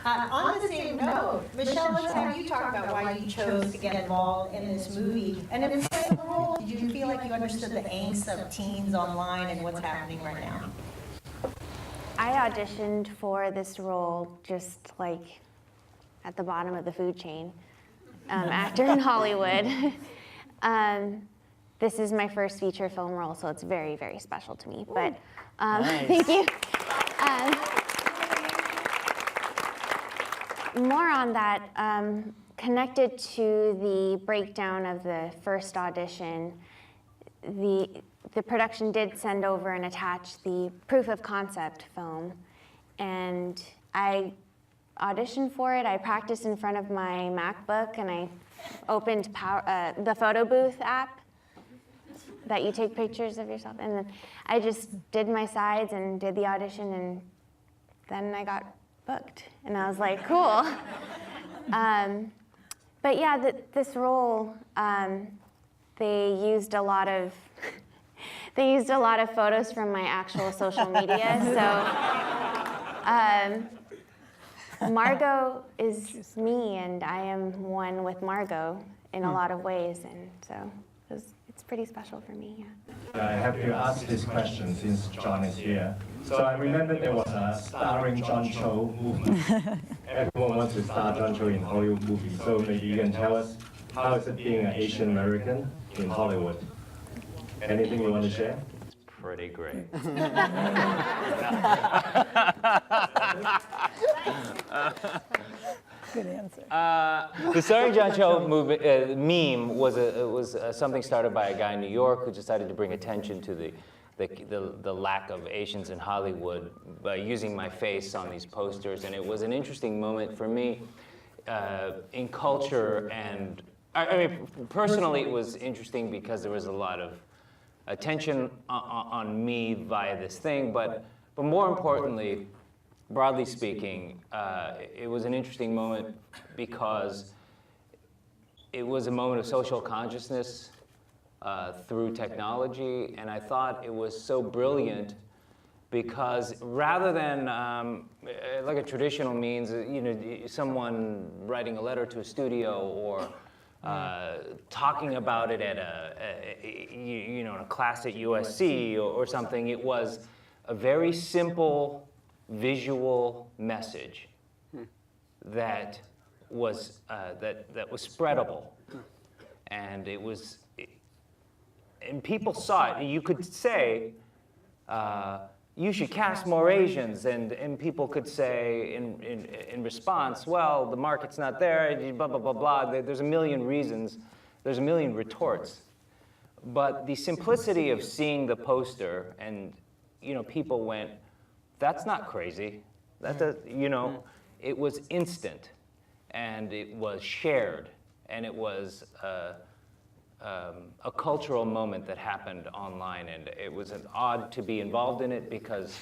On the same note, Michelle, let's have you talk about why you chose to get involved in this movie. And in playing the role, did you feel like you understood the angst of teens online and what's happening right now? I auditioned for this role just like at the bottom of the food chain, actor in Hollywood. This is my first feature film role, so it's very, very special to me. But nice. thank you. More on that, connected to the breakdown of the first audition, the production did send over and attach the proof of concept film, and I auditioned for it. I practiced in front of my MacBook, and I opened the photo booth app that you take pictures of yourself, and then I just did my sides and did the audition, and then I got booked, and I was like, cool. But yeah, this role, they used a lot of photos from my actual social media. So Margot is me, and I am one with Margot in a lot of ways, and so it's pretty special for me. Yeah. I have to ask this question since John is here. So I remember there was a starring John Cho movement. Everyone wants to star John Cho in Hollywood movies. So maybe you can tell us, how is it being an Asian American in Hollywood? Anything you want to share? It's pretty great. Good answer. The starring John Cho meme was something started by a guy in New York who decided to bring attention to the lack of Asians in Hollywood by using my face on these posters, and it was an interesting moment for me in culture. And I mean, personally, it was interesting because there was a lot of attention on me via this thing, but more importantly, broadly speaking, it was an interesting moment because it was a moment of social consciousness through technology, and I thought it was so brilliant because rather than like a traditional means, someone writing a letter to a studio or talking about it at in a class at USC or something, it was a very simple visual message that was spreadable, and and people saw it. You could say, you should cast more Asians, and people could say in response, well, the market's not there, blah, blah, blah, blah. There's a million reasons, there's a million retorts. But the simplicity of seeing the poster, and people went, that's not crazy. It was instant, and it was shared, and it was a cultural moment that happened online, and it was odd to be involved in it because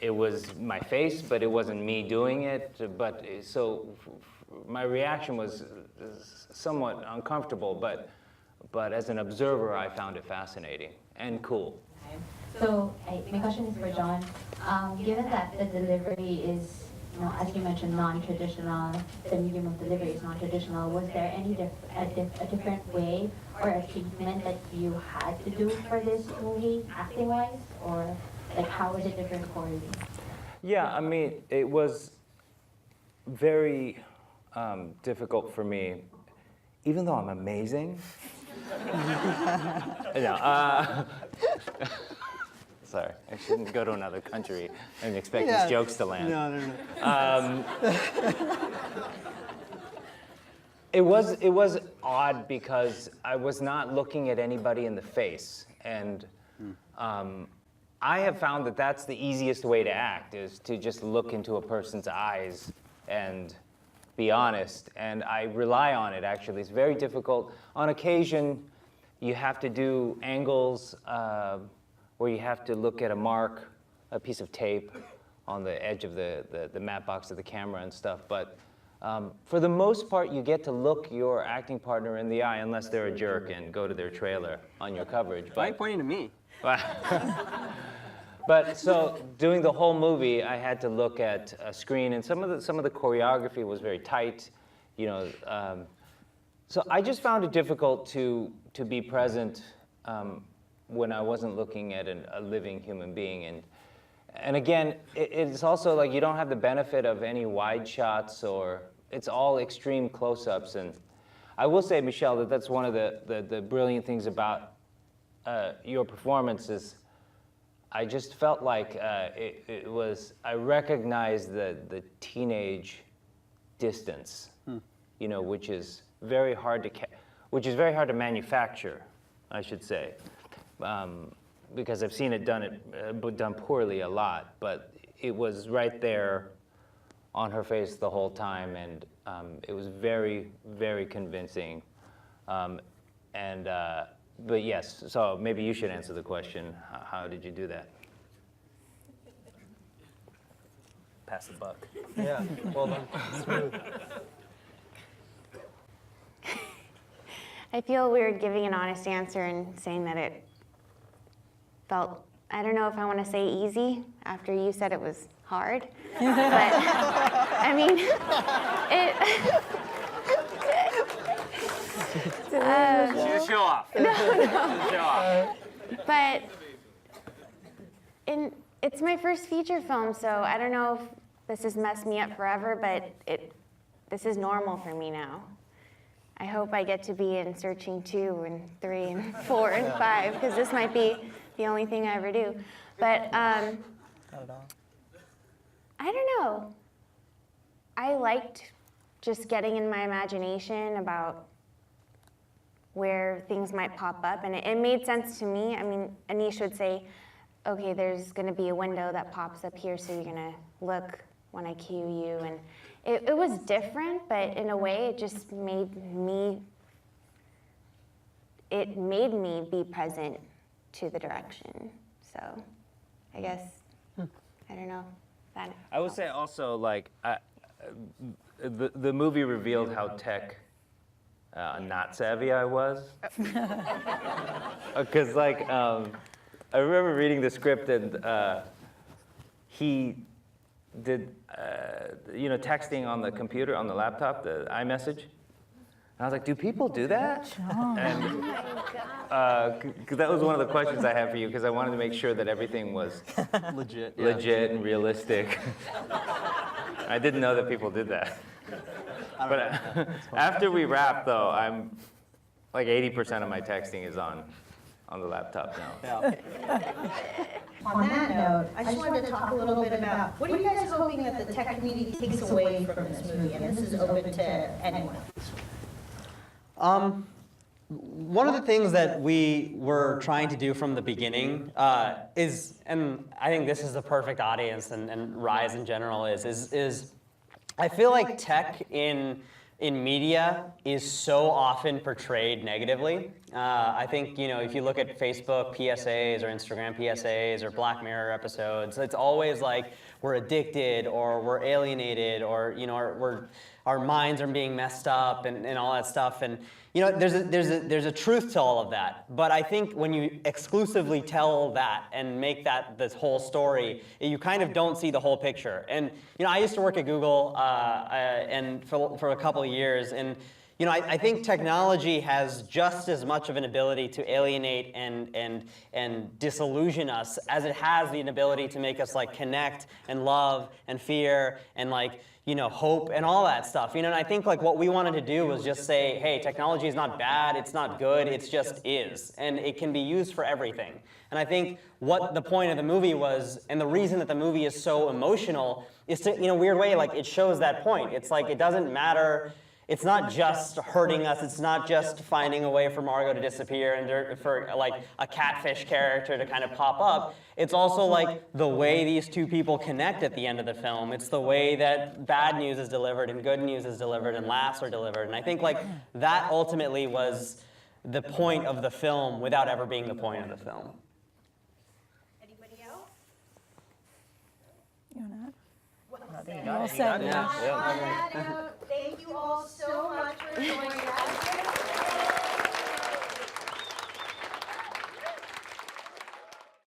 it was my face, but it wasn't me doing it. But so my reaction was somewhat uncomfortable, but as an observer, I found it fascinating and cool. So my question is for John. Given that the delivery is, as you mentioned, non-traditional, the medium of delivery is non-traditional, was there any a different way or achievement that you had to do for this movie, acting-wise, or how was it different for you? Yeah, I mean, it was very difficult for me, even though I'm amazing. Sorry, I shouldn't go to another country and expect these jokes to land. No. It was odd because I was not looking at anybody in the face, and I have found that that's the easiest way to act, is to just look into a person's eyes and be honest, and I rely on it, actually. It's very difficult. On occasion, you have to do angles where you have to look at a piece of tape on the edge of the matte box of the camera and stuff, but for the most part, you get to look your acting partner in the eye, unless they're a jerk and go to their trailer on your coverage. Why are you pointing to me? But so doing the whole movie, I had to look at a screen, and some of the choreography was very tight, you know. So I just found it difficult to be present when I wasn't looking at a living human being. And again, it's also like you don't have the benefit of any wide shots, or it's all extreme close-ups. And I will say, Michelle, that's one of the brilliant things about your performance is I just felt like it was, I recognized the teenage distance, you know, which is very hard to manufacture, I should say. Because I've seen it done poorly a lot, but it was right there on her face the whole time, and it was very, very convincing. But yes, so maybe you should answer the question. How did you do that? Pass the buck. Yeah, well done. Smooth. I feel weird giving an honest answer and saying that it felt, I don't know if I want to say easy after you said it was hard, but I mean, She's a show off. Show off. But it's my first feature film, so I don't know if this has messed me up forever, but this is normal for me now. I hope I get to be in Searching 2 and 3 and 4 and 5, because this might be the only thing I ever do. But I don't know. I liked just getting in my imagination about where things might pop up, and it made sense to me. I mean, Aneesh would say, okay, there's going to be a window that pops up here, so you're going to look when I cue you. And it was different, but in a way, it just made me be present to the direction. So I guess, I don't know. I would say also, like, the movie revealed how tech not savvy I was. Because, like, I remember reading the script, and he did, you know, texting on the computer, on the laptop, the iMessage. And I was like, do people do that? And cause that was one of the questions I had for you, because I wanted to make sure that everything was Legit and realistic. I didn't know that people did that. But after we wrap, though, I'm like 80% of my texting is on the laptop now. On that note, I just wanted to talk a little bit about, what are you guys hoping that the tech community takes away from this movie? And this is open to anyone. One of the things that we were trying to do from the beginning is, and I think this is the perfect audience, and Rise in general is I feel like tech in media is so often portrayed negatively. I think, you know, if you look at Facebook PSAs or Instagram PSAs or Black Mirror episodes, it's always like we're addicted or we're alienated, or, you know, our minds are being messed up and all that stuff. And, you know, there's a truth to all of that. But I think when you exclusively tell that and make that this whole story, you kind of don't see the whole picture. And, you know, I used to work at Google and for a couple of years, and, you know, I think technology has just as much of an ability to alienate and disillusion us as it has the ability to make us, like, connect and love and fear and, like, you know, hope and all that stuff. You know, and I think, like, what we wanted to do was just say, hey, technology is not bad, it's not good, it's just is. And it can be used for everything. And I think what the point of the movie was, and the reason that the movie is so emotional, is to, in a weird way, like, it shows that point. It's like, it doesn't matter. It's not just hurting us. It's not just finding a way for Margot to disappear and for, like, a catfish character to kind of pop up. It's also, like, the way these two people connect at the end of the film. It's the way that bad news is delivered and good news is delivered and laughs are delivered. And I think, like, that ultimately was the point of the film without ever being the point of the film. Anybody else? You want to add? Well said. Well said. On that note, thank you all so much for joining us.